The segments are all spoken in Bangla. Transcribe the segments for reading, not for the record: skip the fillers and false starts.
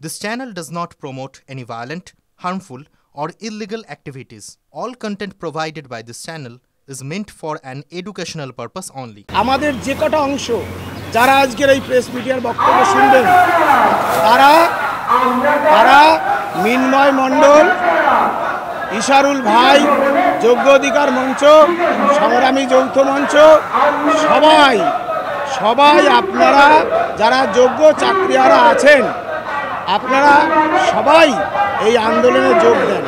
This channel does not promote any violent, harmful, or illegal activities. All content provided by this channel is meant for an educational purpose only. আমাদের যে কটা অংশ যারা আজকের এই প্রেস মিডিয়ার বক্তব্য শুনবেন তারা মিন্ময় মণ্ডল, ইশারুল ভাই, যোগ্য অধিকার মঞ্চ, সংগ্রামী যৌথ মঞ্চ, সবাই আপনারা যারা যোগ্য চাকরিয়ারা আছেন আপনারা সবাই এই আন্দোলনে যোগ দেন।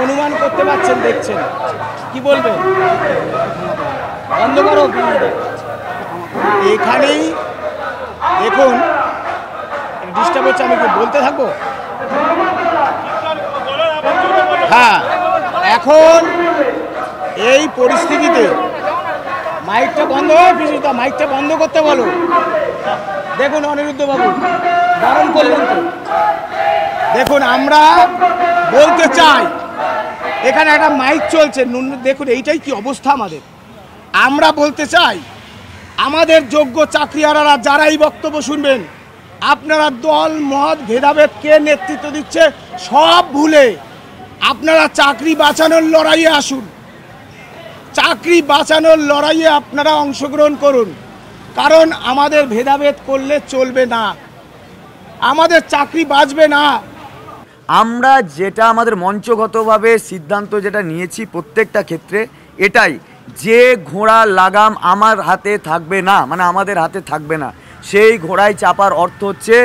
অনুমান করতে পারছেন, দেখছেন, কি বলবেন? বন্ধ করো। এখানেই দেখুন, ডিস্টার্ব হচ্ছে, আমি কি বলতে থাকবো? হ্যাঁ, এখন এই পরিস্থিতিতে মাইকটা বন্ধ হয়, মাইকটা বন্ধ করতে বলো। দেখুন অনিরুদ্ধ বাবু বারণ করলেন তো। দেখুন আমরা বলতে চাই, এখানে একটা মাইক চলছে, দেখুন এইটাই কি অবস্থা আমাদের। আমরা বলতে চাই আমাদের যোগ্য চাকরিয়ারা যারা এই বক্তব্য শুনবেন, আপনারা দল মত ভেদাভেদ কে নেতৃত্ব দিচ্ছে সব ভুলে আপনারা চাকরি বাঁচানোর লড়াইয়ে আসুন। চাকরি বাঁচানোর লড়াইয়ে আপনারা অংশগ্রহণ করুন, কারণ আমাদের ভেদাভেদ করলে চলবে না, আমাদের চাকরি বাঁচবে না। আমরা যেটা আমাদের মঞ্চগতভাবে সিদ্ধান্ত যেটা নিয়েছি প্রত্যেকটা ক্ষেত্রে এটাই, যে ঘোড়া লাগাম আমার হাতে থাকবে না, মানে আমাদের হাতে থাকবে না, সেই ঘোড়ায় চাপার অর্থ হচ্ছে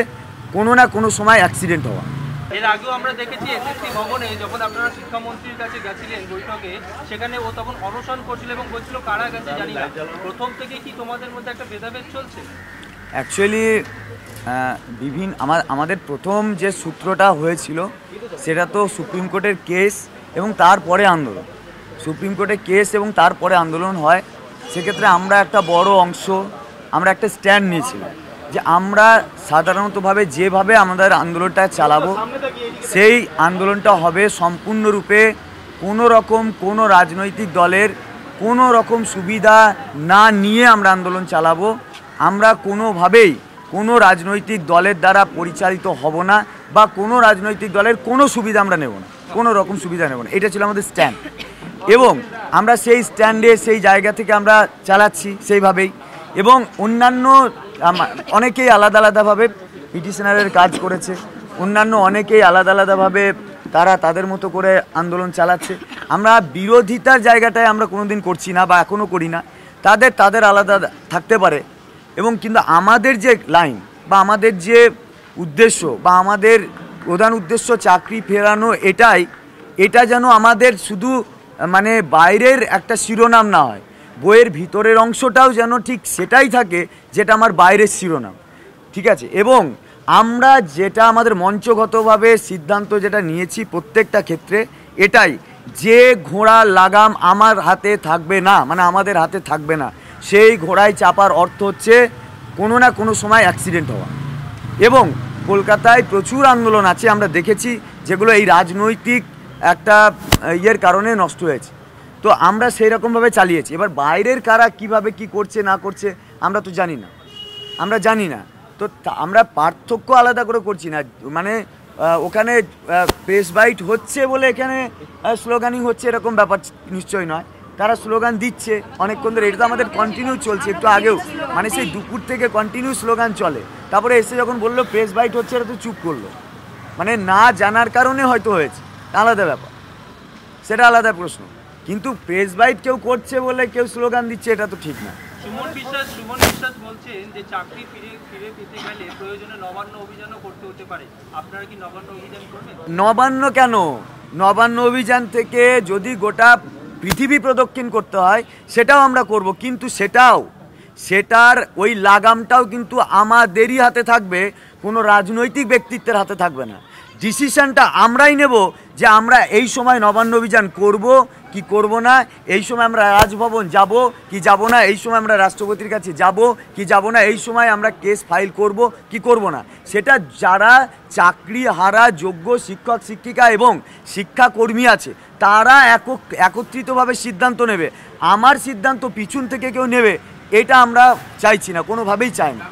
কোনো না কোনো সময় অ্যাক্সিডেন্ট হওয়া। এর আগেও আমরা দেখেছি এসএসসি ভবনে যখন আপনারা শিক্ষামন্ত্রীর কাছে গেছিলেন বৈঠকে, সেখানে ও তখন অনশন করছিল এবং বলছিল কারা গেছে জানি না। প্রথম থেকে কি তোমাদের মধ্যে একটা ভেদাভেদ চলছে? অ্যাকচুয়ালি আমাদের প্রথম যে সূত্রটা হয়েছিল সেটা তো সুপ্রিম কোর্টের কেস এবং তারপরে আন্দোলন। সুপ্রিম কোর্টের কেস এবং তারপরে আন্দোলন হয়। সেক্ষেত্রে আমরা একটা বড় অংশ, আমরা একটা স্ট্যান্ড নিয়েছিলাম যে আমরা সাধারণতভাবে যেভাবে আমাদের আন্দোলনটা চালাবো সেই আন্দোলনটা হবে সম্পূর্ণরূপে কোনো রাজনৈতিক দলের কোনো রকম সুবিধা না নিয়ে আমরা আন্দোলন চালাবো। আমরা কোনোভাবেই কোনো রাজনৈতিক দলের দ্বারা পরিচালিত হব না, বা কোনো রাজনৈতিক দলের কোনো সুবিধা আমরা নেব না, কোনো রকম সুবিধা নেব না। এটা ছিল আমাদের স্ট্যান্ড এবং আমরা সেই স্ট্যান্ডে সেই জায়গা থেকে আমরা চালাচ্ছি সেইভাবেই। এবং অন্যান্য অনেকেই আলাদা আলাদাভাবে পিটিশনারের কাজ করেছে, অন্যান্য অনেকেই আলাদা আলাদাভাবে তারা তাদের মতো করে আন্দোলন চালাচ্ছে। আমরা বিরোধিতার জায়গাটায় আমরা কোনোদিন করছি না বা এখনও করি না, তাদের আলাদা থাকতে পারে। এবং কিন্তু আমাদের যে লাইন বা আমাদের যে উদ্দেশ্য বা আমাদের প্রধান উদ্দেশ্য চাকরি ফেরানো, এটা যেন আমাদের শুধু মানে বাইরের একটা শিরোনাম না হয়, বইয়ের ভিতরের অংশটাও যেন ঠিক সেটাই থাকে যেটা আমার বাইরের শিরোনাম, ঠিক আছে? এবং আমরা যেটা আমাদের মঞ্চগতভাবে সিদ্ধান্ত যেটা নিয়েছি প্রত্যেকটা ক্ষেত্রে এটাই, যে ঘোড়া লাগাম আমার হাতে থাকবে না, মানে আমাদের হাতে থাকবে না, সেই ঘোড়ায় চাপার অর্থ হচ্ছে কোনো না কোনো সময় অ্যাক্সিডেন্ট হওয়া। এবং কলকাতায় প্রচুর আন্দোলন আছে আমরা দেখেছি যেগুলো এই রাজনৈতিক একটা ইয়ের কারণে নষ্ট হয়েছে। তো আমরা সেই রকমভাবে চালিয়েছি। এবার বাইরের কারা কিভাবে কি করছে না করছে আমরা তো জানি না, তো আমরা পার্থক্য আলাদা করে করছি না। মানে ওখানে প্রেস বাইট হচ্ছে বলে এখানে স্লোগানিং হচ্ছে এরকম ব্যাপার নিশ্চয়ই নয়। তারা স্লোগান দিচ্ছে অনেকক্ষণ ধরে, এটা তো আমাদের কন্টিনিউ চলছে। একটু আগেও মানে সেই দুপুর থেকে কন্টিনিউ স্লোগান চলে, তারপরে এসে যখন বললো প্রেস বাইট হচ্ছে এটা তো চুপ করলো, মানে না জানার কারণে হয়তো হয়েছে, আলাদা ব্যাপার, সেটা আলাদা প্রশ্ন। কিন্তু প্রেস বাইট কেউ করছে বলে কেউ স্লোগান দিচ্ছে এটা তো ঠিক না। সুমন বিশ্বাস বলছেন যে চাকরি ফিরে পেতে গেলে প্রয়োজনে নবান্ন অভিযানও করতে হতে পারে। আপনারা কি নবান্ন অভিযান করবেন? নবান্ন কেন, নবান্ন অভিযান থেকে যদি গোটা পৃথিবী প্রদক্ষিণ করতে হয় সেটাও আমরা করব, কিন্তু সেটার ওই লাগামটাও কিন্তু আমাদেরই হাতে থাকবে, কোনো রাজনৈতিক ব্যক্তিত্বের হাতে থাকবে না। ডিসিশনটা আমরাই নেব যে আমরা এই সময় নবান্ন অভিযান করব কি করব না, এই সময় আমরা রাজভবন যাব কি যাব না, এই সময় আমরা রাষ্ট্রপতির কাছে যাব কি যাব না, এই সময় আমরা কেস ফাইল করব কি করব না, সেটা যারা চাকরি হারা যোগ্য শিক্ষক শিক্ষিকা এবং শিক্ষাকর্মী আছে তারা একত্রিতভাবে সিদ্ধান্ত নেবে। আমার সিদ্ধান্ত পিছন থেকে কেউ নেবে এটা আমরা চাইছি না, কোনোভাবেই চাই না।